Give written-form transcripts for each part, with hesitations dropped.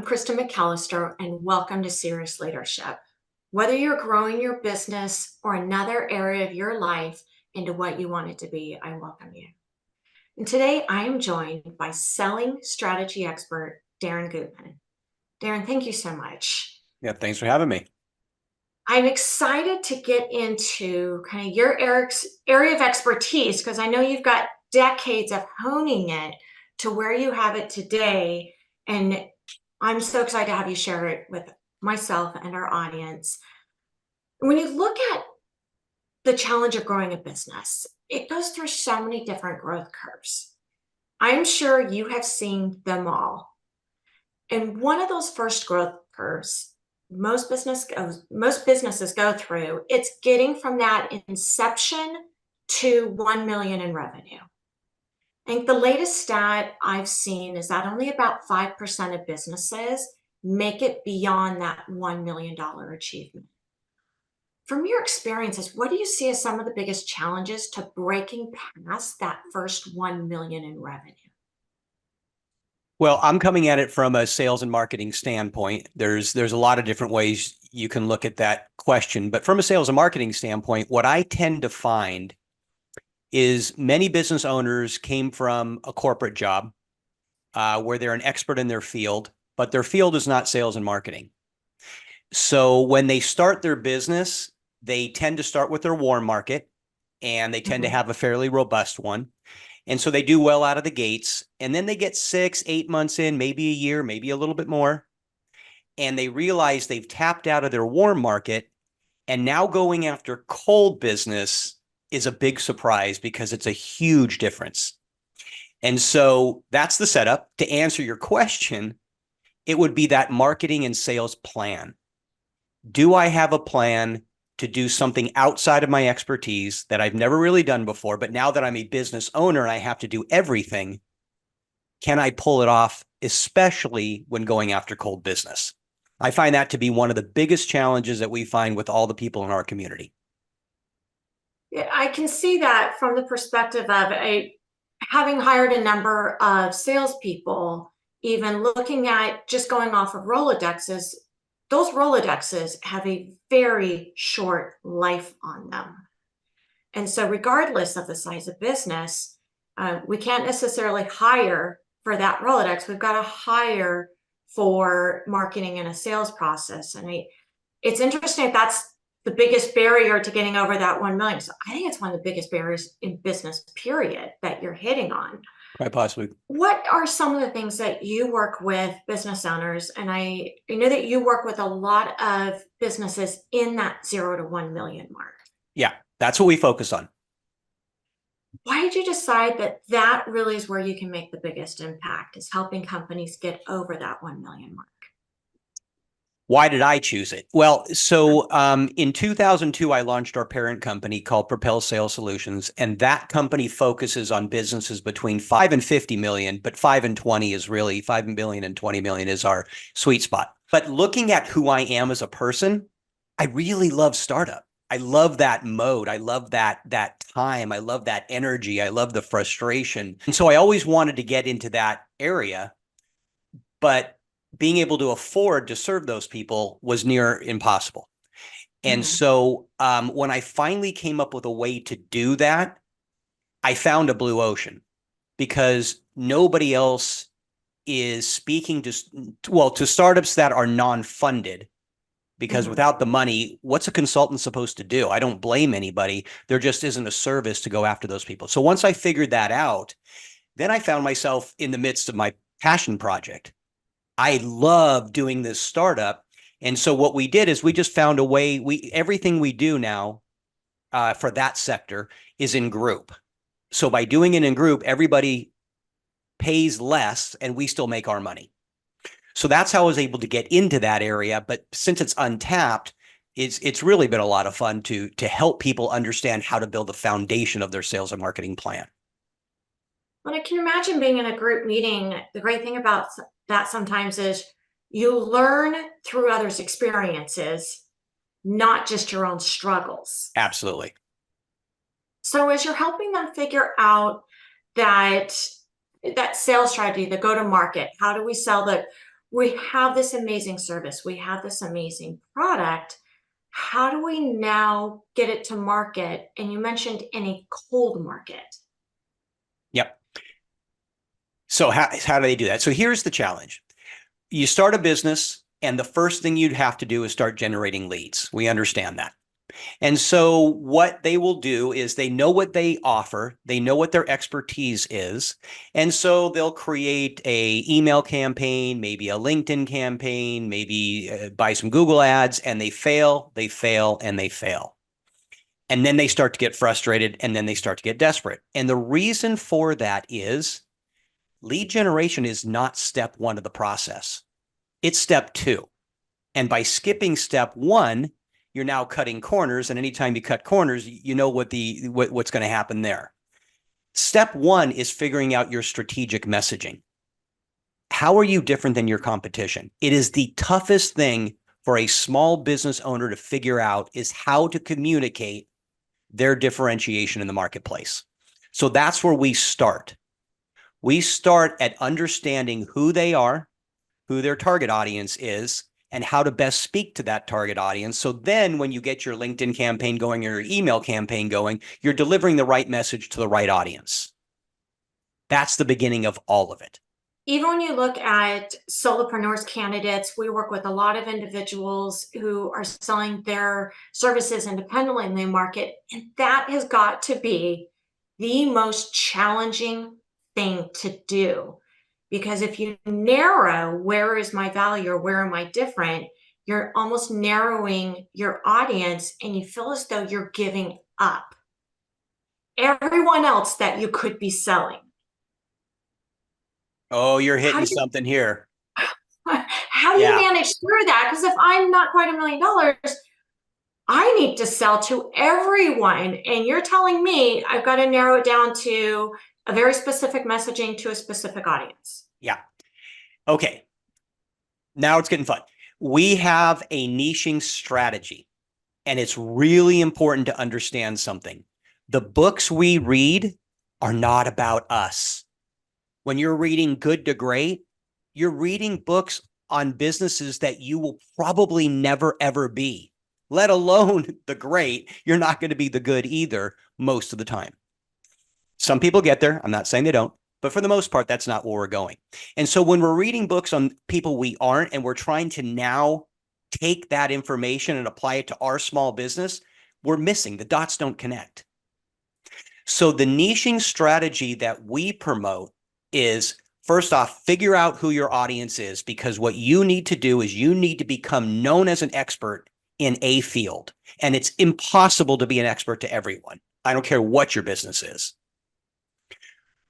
Krista McAllister, and welcome to Cerius Leadership. Whether you're growing your business or another area of your life into what you want it to be, I welcome you. And today I am joined by selling strategy expert, Darrin Gutman. Darrin, thank you so much. Yeah, thanks for having me. I'm excited to get into kind of your area of expertise because I know you've got decades of honing it to where you have it today. And I'm so excited to have you share it with myself and our audience. When you look at the challenge of growing a business, it goes through so many different growth curves. I'm sure you have seen them all. And one of those first growth curves most businesses go through, it's getting from that inception to 1 million in revenue. I think the latest stat I've seen is that only about 5% of businesses make it beyond that $1 million achievement. From your experiences, what do you see as some of the biggest challenges to breaking past that first 1 million in revenue? Well, I'm coming at it from a sales and marketing standpoint. There's a lot of different ways you can look at that question, but from a sales and marketing standpoint, what I tend to find is many business owners came from a corporate job where they're an expert in their field, but their field is not sales and marketing. So when they start their business, they tend to start with their warm market, and they tend to have a fairly robust one. And so they do well out of the gates, and then they get 6, 8 months in, maybe a year, maybe a little bit more, and they realize they've tapped out of their warm market, and now going after cold business is a big surprise because it's a huge difference. And so that's the setup. To answer your question, it would be that marketing and sales plan. Do I have a plan to do something outside of my expertise that I've never really done before, but now that I'm a business owner and I have to do everything, can I pull it off, especially when going after cold business? I find that to be one of the biggest challenges that we find with all the people in our community. Yeah, I can see that from the perspective of having hired a number of salespeople, even looking at just going off of Rolodexes. Those Rolodexes have a very short life on them. And so regardless of the size of business, we can't necessarily hire for that Rolodex. We've got to hire for marketing and a sales process. And it's interesting if that's the biggest barrier to getting over that 1 million. So I think it's one of the biggest barriers in business, period, that you're hitting on. Quite possibly. What are some of the things that you work with business owners? And I know that you work with a lot of businesses in that 0 to 1 million mark. Yeah, that's what we focus on. Why did you decide that that really is where you can make the biggest impact, is helping companies get over that 1 million mark? Why did I choose it? Well, so in 2002, I launched our parent company called Propel Sales Solutions, and that company focuses on businesses between 5 and 50 million, but 5 and 20 is really 5 million and 20 million is our sweet spot. But looking at who I am as a person, I really love startup. I love that mode. I love that time. I love that energy. I love the frustration. And so I always wanted to get into that area, but being able to afford to serve those people was near impossible. And so when I finally came up with a way to do that, I found a blue ocean, because nobody else is speaking to startups that are non-funded, because without the money, what's a consultant supposed to do? I don't blame anybody. There just isn't a service to go after those people. So once I figured that out, then I found myself in the midst of my passion project. I love doing this startup. And so what we did is we just found a way. Everything we do now for that sector is in group. So by doing it in group, everybody pays less and we still make our money. So that's how I was able to get into that area. But since it's untapped, it's really been a lot of fun to help people understand how to build the foundation of their sales and marketing plan. Well, I can imagine being in a group meeting. The great thing about that sometimes is you learn through others' experiences, not just your own struggles. Absolutely. So as you're helping them figure out that sales strategy, the go-to-market, how do we sell we have this amazing service, we have this amazing product. How do we now get it to market? And you mentioned in a cold market. Yep. So how do they do that? So here's the challenge. You start a business, and the first thing you'd have to do is start generating leads. We understand that. And so what they will do is they know what they offer, they know what their expertise is, and so they'll create a email campaign, maybe a LinkedIn campaign, maybe buy some Google ads, and they fail, and they fail. And then they start to get frustrated, and then they start to get desperate. And the reason for that is lead generation is not step one of the process. It's step two. And by skipping step one, you're now cutting corners. And anytime you cut corners, you know what's going to happen there. Step one is figuring out your strategic messaging. How are you different than your competition? It is the toughest thing for a small business owner to figure out, is how to communicate their differentiation in the marketplace. So that's where we start. We start at understanding who they are, who their target audience is, and how to best speak to that target audience. So then when you get your LinkedIn campaign going or your email campaign going, you're delivering the right message to the right audience. That's the beginning of all of it. Even when you look at solopreneurs candidates, we work with a lot of individuals who are selling their services independently in the market. And that has got to be the most challenging thing to do. Because if you narrow where is my value or where am I different, you're almost narrowing your audience and you feel as though you're giving up everyone else that you could be selling. Oh, you're How hitting do you something here. How do you manage through that? Because if I'm not quite $1 million, I need to sell to everyone. And you're telling me I've got to narrow it down to a very specific messaging to a specific audience. Yeah. Okay. Now it's getting fun. We have a niching strategy, and it's really important to understand something. The books we read are not about us. When you're reading Good to Great, you're reading books on businesses that you will probably never, ever be, let alone the great. You're not going to be the good either most of the time. Some people get there. I'm not saying they don't, but for the most part, that's not where we're going. And so when we're reading books on people we aren't, and we're trying to now take that information and apply it to our small business, we're missing. The dots don't connect. So the niching strategy that we promote is, first off, figure out who your audience is, because what you need to do is you need to become known as an expert in a field. And it's impossible to be an expert to everyone. I don't care what your business is.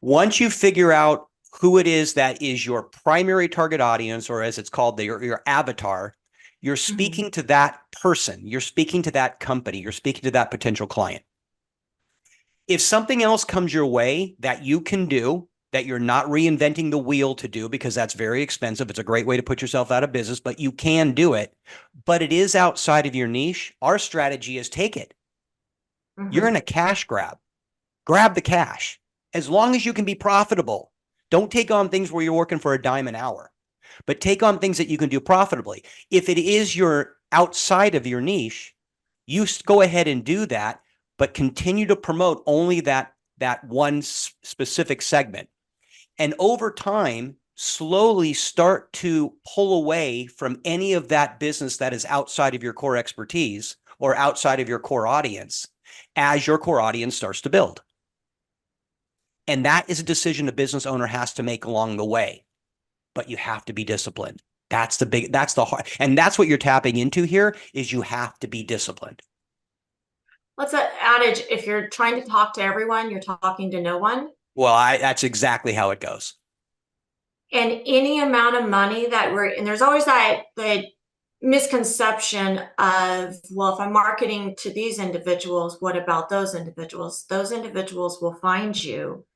Once you figure out who it is that is your primary target audience, or as it's called, your avatar, you're speaking to that person, you're speaking to that company, you're speaking to that potential client. If something else comes your way that you can do, that you're not reinventing the wheel to do, because that's very expensive. It's a great way to put yourself out of business, but you can do it. But it is outside of your niche. Our strategy is take it. You're in a cash grab. Grab the cash. As long as you can be profitable. Don't take on things where you're working for a dime an hour, but take on things that you can do profitably. If it is your outside of your niche, you go ahead and do that, but continue to promote only that one specific segment. And over time, slowly start to pull away from any of that business that is outside of your core expertise or outside of your core audience as your core audience starts to build. And that is a decision a business owner has to make along the way, but you have to be disciplined. That's the hard, and that's what you're tapping into here, is you have to be disciplined. What's that adage? If you're trying to talk to everyone, you're talking to no one. Well, that's exactly how it goes. And any amount of money and there's always that misconception of, well, if I'm marketing to these individuals, what about those individuals? Those individuals will find you.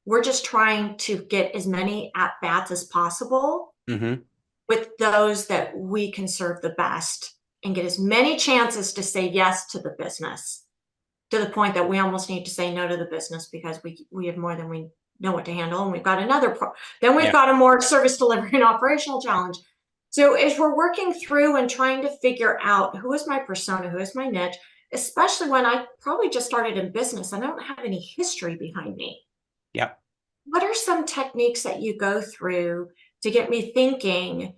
We're just trying to get as many at-bats as possible with those that we can serve the best and get as many chances to say yes to the business, to the point that we almost need to say no to the business because we have more than we know what to handle. And we've got another, then we've Yeah. got a more service delivery and operational challenge. So as we're working through and trying to figure out who is my persona, who is my niche, especially when I probably just started in business and I don't have any history behind me. Yeah. What are some techniques that you go through to get me thinking,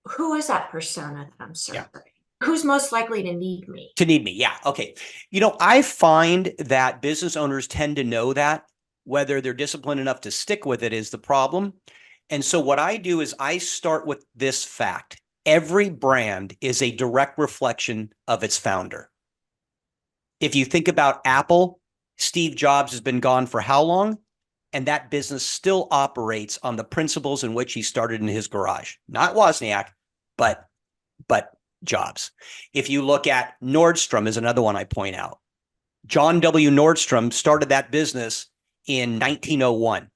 who is that persona that I'm serving? Yeah. Who's most likely to need me? To need me. Yeah. Okay. I find that business owners tend to know that. Whether they're disciplined enough to stick with it is the problem. And so what I do is I start with this fact. Every brand is a direct reflection of its founder. If you think about Apple, Steve Jobs has been gone for how long? And that business still operates on the principles in which he started in his garage. Not Wozniak, but Jobs. If you look at Nordstrom is another one I point out. John W. Nordstrom started that business in 1901.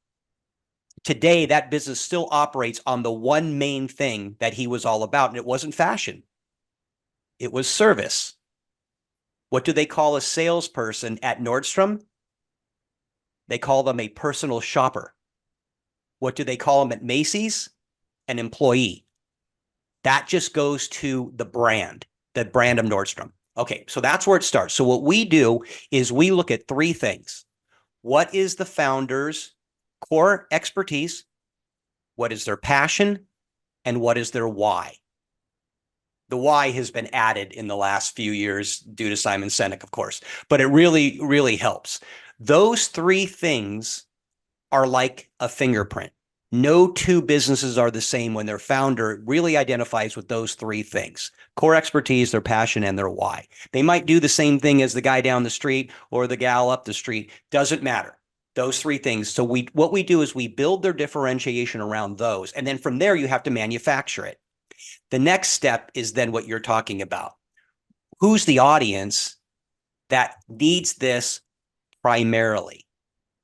Today, that business still operates on the one main thing that he was all about, and it wasn't fashion. It was service. What do they call a salesperson at Nordstrom? They call them a personal shopper. What do they call them at Macy's? An employee. That just goes to the brand of Nordstrom. Okay, so that's where it starts. So what we do is we look at three things. What is the founder's core expertise? What is their passion? And what is their why? The why has been added in the last few years due to Simon Sinek, of course, but it really, really helps. Those three things are like a fingerprint. No two businesses are the same when their founder really identifies with those three things: core expertise, their passion, and their why. They might do the same thing as the guy down the street or the gal up the street. Doesn't matter. Those three things. So what we do is we build their differentiation around those. And then from there, you have to manufacture it. The next step is then what you're talking about. Who's the audience that needs this primarily?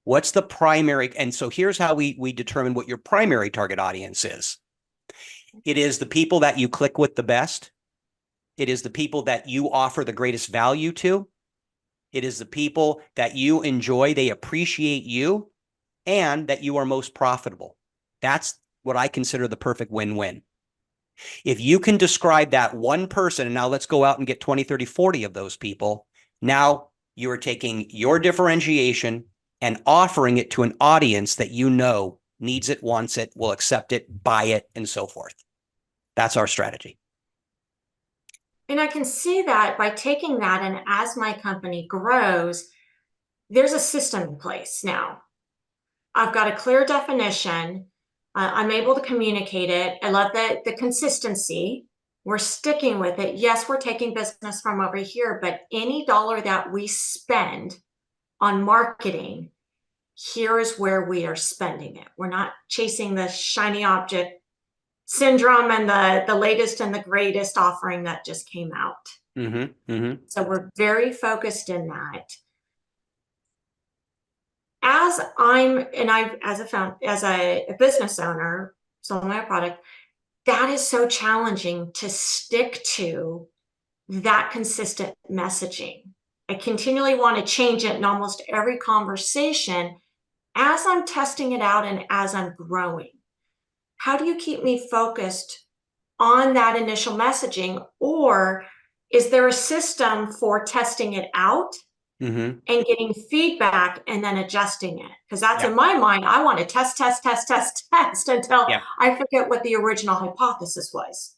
What's the primary? And so here's how we determine what your primary target audience is. It is the people that you click with the best. It is the people that you offer the greatest value to. It is the people that you enjoy, they appreciate you, and that you are most profitable. That's what I consider the perfect win-win. If you can describe that one person, and now let's go out and get 20, 30, 40 of those people, now you are taking your differentiation and offering it to an audience that you know needs it, wants it, will accept it, buy it, and so forth. That's our strategy. And I can see that by taking that, and as my company grows, there's a system in place now. I've got a clear definition. I'm able to communicate it. I love the consistency. We're sticking with it. Yes, we're taking business from over here, but any dollar that we spend on marketing, here is where we are spending it. We're not chasing the shiny object syndrome and the latest and the greatest offering that just came out. Mm-hmm, mm-hmm. So we're very focused in that. As a business owner, selling my product, that is so challenging to stick to that consistent messaging. I continually want to change it in almost every conversation as I'm testing it out and as I'm growing. How do you keep me focused on that initial messaging? Or is there a system for testing it out and getting feedback and then adjusting it? Because that's in my mind, I want to test until I forget what the original hypothesis was.